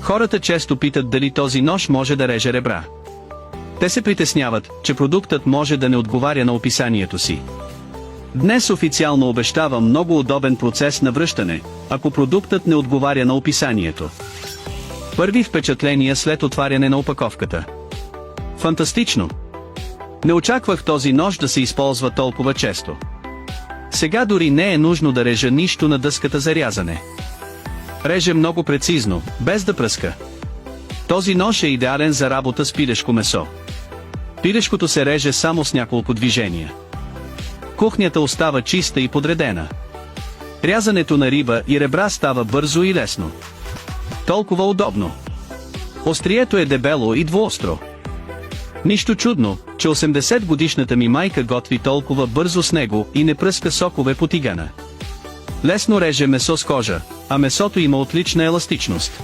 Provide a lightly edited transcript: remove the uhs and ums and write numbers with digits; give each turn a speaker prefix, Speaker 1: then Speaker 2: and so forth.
Speaker 1: Хората често питат дали този нож може да реже ребра. Те се притесняват, че продуктът може да не отговаря на описанието си. Днес официално обещава много удобен процес на връщане, ако продуктът не отговаря на описанието. Първи впечатления след отваряне на опаковката. Фантастично! Не очаквах този нож да се използва толкова често. Сега дори не е нужно да режа нищо на дъската за рязане. Реже много прецизно, без да пръска. Този нож е идеален за работа с пилешко месо. Пилешкото се реже само с няколко движения. Кухнята остава чиста и подредена. Рязането на риба и ребра става бързо и лесно. Толкова удобно. Острието е дебело и двуостро. Нищо чудно, че 80-годишната ми майка готви толкова бързо с него и не пръска сокове по тигана. Лесно реже месо с кожа, а месото има отлична еластичност.